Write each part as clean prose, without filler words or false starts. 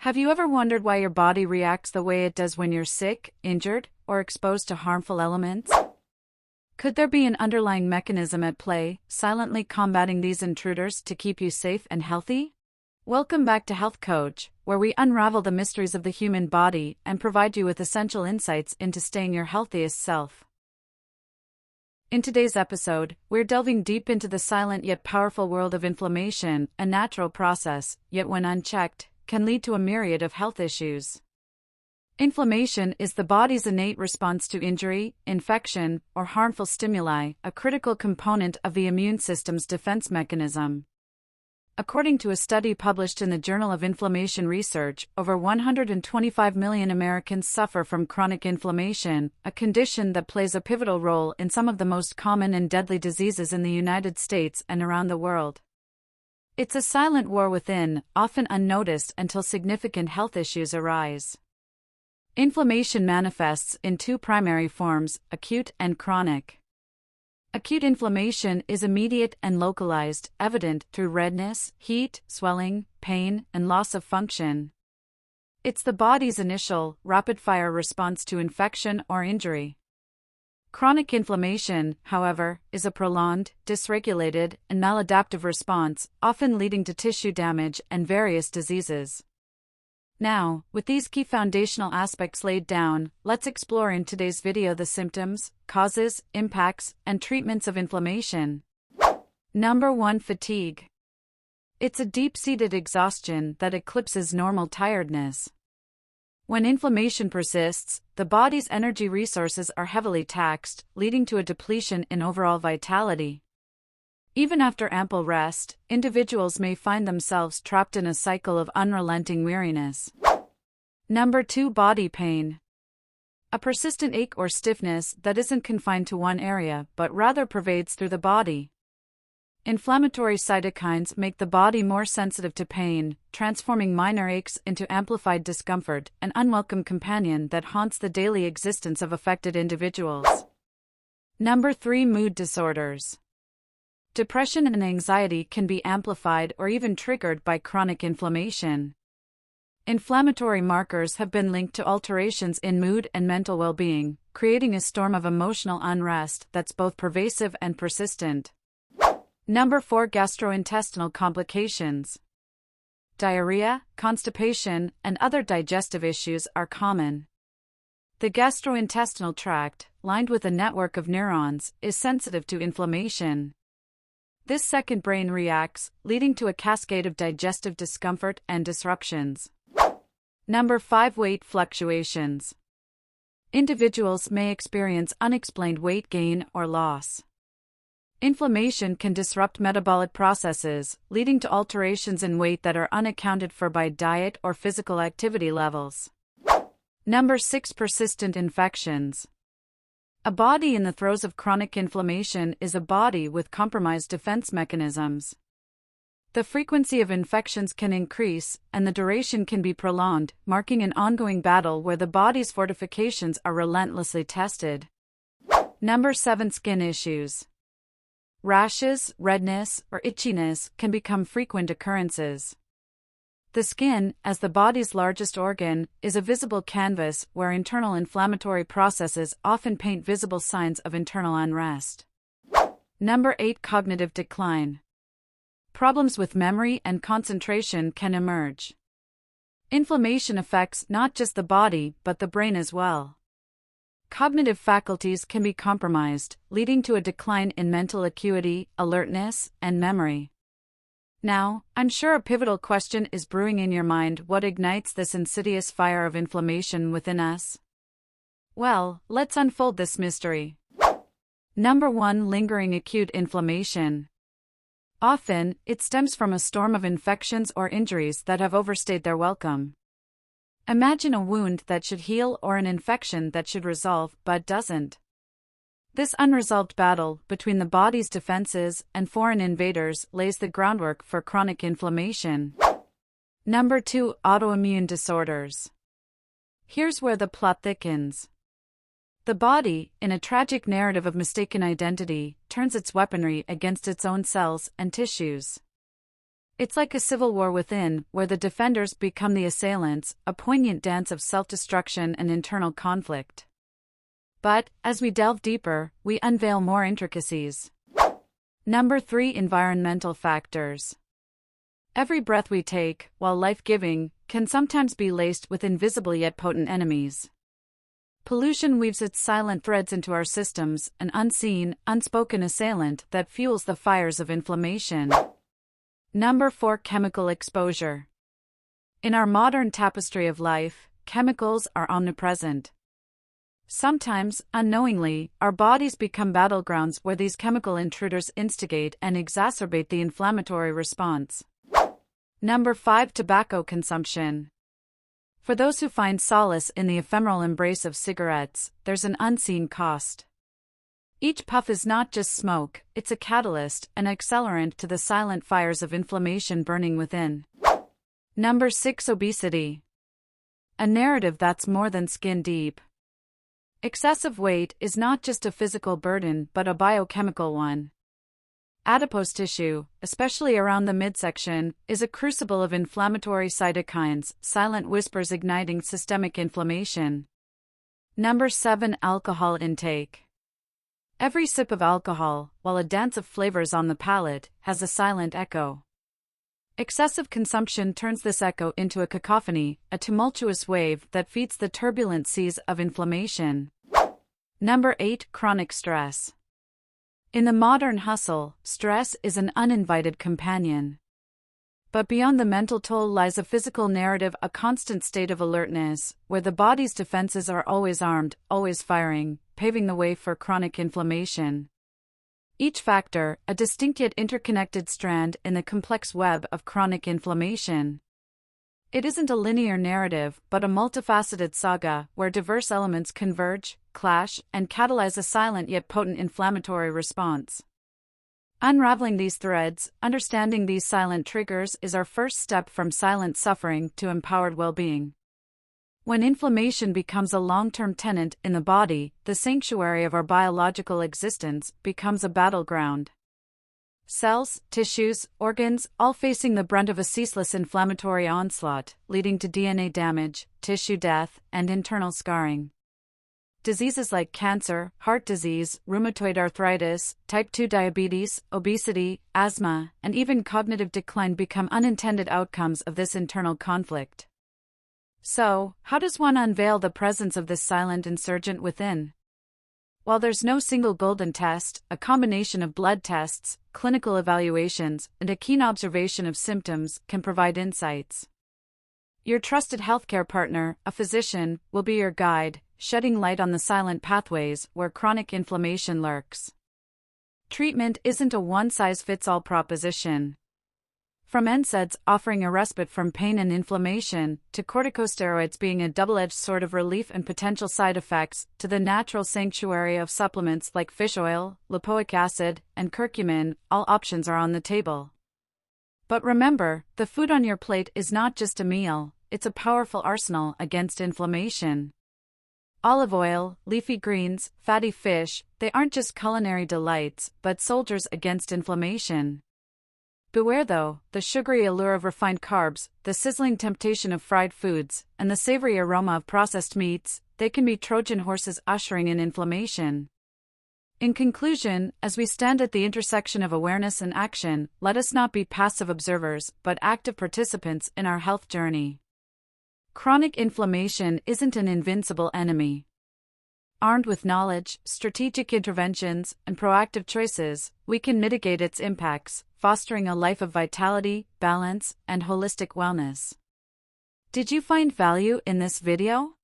Have you ever wondered why your body reacts the way it does when you're sick, injured, or exposed to harmful elements? Could there be an underlying mechanism at play, silently combating these intruders to keep you safe and healthy? Welcome back to Health Coach, where we unravel the mysteries of the human body and provide you with essential insights into staying your healthiest self. In today's episode, we're delving deep into the silent yet powerful world of inflammation, a natural process, yet when unchecked, can lead to a myriad of health issues. Inflammation is the body's innate response to injury, infection, or harmful stimuli, a critical component of the immune system's defense mechanism. According to a study published in the Journal of Inflammation Research, over 125 million Americans suffer from chronic inflammation, a condition that plays a pivotal role in some of the most common and deadly diseases in the United States and around the world. It's a silent war within, often unnoticed until significant health issues arise. Inflammation manifests in two primary forms, acute and chronic. Acute inflammation is immediate and localized, evident through redness, heat, swelling, pain, and loss of function. It's the body's initial, rapid-fire response to infection or injury. Chronic inflammation, however, is a prolonged, dysregulated, and maladaptive response, often leading to tissue damage and various diseases. Now, with these key foundational aspects laid down, let's explore in today's video the symptoms, causes, impacts, and treatments of inflammation. Number 1. Fatigue. It's a deep-seated exhaustion that eclipses normal tiredness. When inflammation persists, the body's energy resources are heavily taxed, leading to a depletion in overall vitality. Even after ample rest, individuals may find themselves trapped in a cycle of unrelenting weariness. Number 2. Body pain. A persistent ache or stiffness that isn't confined to one area but rather pervades through the body. Inflammatory cytokines make the body more sensitive to pain, transforming minor aches into amplified discomfort, an unwelcome companion that haunts the daily existence of affected individuals. Number 3. Mood disorders. Depression and anxiety can be amplified or even triggered by chronic inflammation. Inflammatory markers have been linked to alterations in mood and mental well-being, creating a storm of emotional unrest that's both pervasive and persistent. Number 4. Gastrointestinal complications. Diarrhea, constipation, and other digestive issues are common. The gastrointestinal tract, lined with a network of neurons, is sensitive to inflammation. This second brain reacts, leading to a cascade of digestive discomfort and disruptions. Number 5. Weight fluctuations. Individuals may experience unexplained weight gain or loss. Inflammation can disrupt metabolic processes, leading to alterations in weight that are unaccounted for by diet or physical activity levels. Number 6. Persistent infections. A body in the throes of chronic inflammation is a body with compromised defense mechanisms. The frequency of infections can increase, and the duration can be prolonged, marking an ongoing battle where the body's fortifications are relentlessly tested. Number 7. Skin issues. Rashes, redness, or itchiness can become frequent occurrences. The skin, as the body's largest organ, is a visible canvas where internal inflammatory processes often paint visible signs of internal unrest. Number 8. Cognitive decline. Problems with memory and concentration can emerge. Inflammation affects not just the body but the brain as well. Cognitive faculties can be compromised, leading to a decline in mental acuity, alertness, and memory. Now, I'm sure a pivotal question is brewing in your mind: what ignites this insidious fire of inflammation within us? Well, let's unfold this mystery. Number 1. Lingering acute inflammation. Often, it stems from a storm of infections or injuries that have overstayed their welcome. Imagine a wound that should heal or an infection that should resolve but doesn't. This unresolved battle between the body's defenses and foreign invaders lays the groundwork for chronic inflammation. Number 2. Autoimmune disorders. Here's where the plot thickens. The body, in a tragic narrative of mistaken identity, turns its weaponry against its own cells and tissues. It's like a civil war within, where the defenders become the assailants, a poignant dance of self-destruction and internal conflict. But, as we delve deeper, we unveil more intricacies. Number 3. Environmental factors. Every breath we take, while life-giving, can sometimes be laced with invisible yet potent enemies. Pollution weaves its silent threads into our systems, an unseen, unspoken assailant that fuels the fires of inflammation. Number 4. Chemical exposure. In our modern tapestry of life, chemicals are omnipresent. Sometimes, unknowingly, our bodies become battlegrounds where these chemical intruders instigate and exacerbate the inflammatory response. Number 5. Tobacco consumption. For those who find solace in the ephemeral embrace of cigarettes, there's an unseen cost. Each puff is not just smoke, it's a catalyst, an accelerant to the silent fires of inflammation burning within. Number 6. Obesity. A narrative that's more than skin deep. Excessive weight is not just a physical burden but a biochemical one. Adipose tissue, especially around the midsection, is a crucible of inflammatory cytokines, silent whispers igniting systemic inflammation. Number 7. Alcohol intake. Every sip of alcohol, while a dance of flavors on the palate, has a silent echo. Excessive consumption turns this echo into a cacophony, a tumultuous wave that feeds the turbulent seas of inflammation. Number 8. Chronic stress. In the modern hustle, stress is an uninvited companion. But beyond the mental toll lies a physical narrative, a constant state of alertness, where the body's defenses are always armed, always firing, paving the way for chronic inflammation. Each factor, a distinct yet interconnected strand in the complex web of chronic inflammation. It isn't a linear narrative, but a multifaceted saga where diverse elements converge, clash, and catalyze a silent yet potent inflammatory response. Unraveling these threads, understanding these silent triggers is our first step from silent suffering to empowered well-being. When inflammation becomes a long-term tenant in the body, the sanctuary of our biological existence becomes a battleground. Cells, tissues, organs, all facing the brunt of a ceaseless inflammatory onslaught, leading to DNA damage, tissue death, and internal scarring. Diseases like cancer, heart disease, rheumatoid arthritis, type 2 diabetes, obesity, asthma, and even cognitive decline become unintended outcomes of this internal conflict. So, how does one unveil the presence of this silent insurgent within? While there's no single golden test, a combination of blood tests, clinical evaluations, and a keen observation of symptoms can provide insights. Your trusted healthcare partner, a physician, will be your guide, shedding light on the silent pathways where chronic inflammation lurks. Treatment isn't a one-size-fits-all proposition. From NSAIDs offering a respite from pain and inflammation, to corticosteroids being a double-edged sword of relief and potential side effects, to the natural sanctuary of supplements like fish oil, lipoic acid, and curcumin, all options are on the table. But remember, the food on your plate is not just a meal, it's a powerful arsenal against inflammation. Olive oil, leafy greens, fatty fish, they aren't just culinary delights, but soldiers against inflammation. Beware though, the sugary allure of refined carbs, the sizzling temptation of fried foods, and the savory aroma of processed meats, they can be Trojan horses ushering in inflammation. In conclusion, as we stand at the intersection of awareness and action, let us not be passive observers, but active participants in our health journey. Chronic inflammation isn't an invincible enemy. Armed with knowledge, strategic interventions, and proactive choices, we can mitigate its impacts, fostering a life of vitality, balance, and holistic wellness. Did you find value in this video?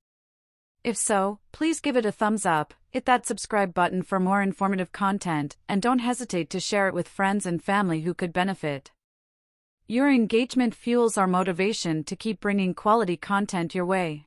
If so, please give it a thumbs up, hit that subscribe button for more informative content, and don't hesitate to share it with friends and family who could benefit. Your engagement fuels our motivation to keep bringing quality content your way.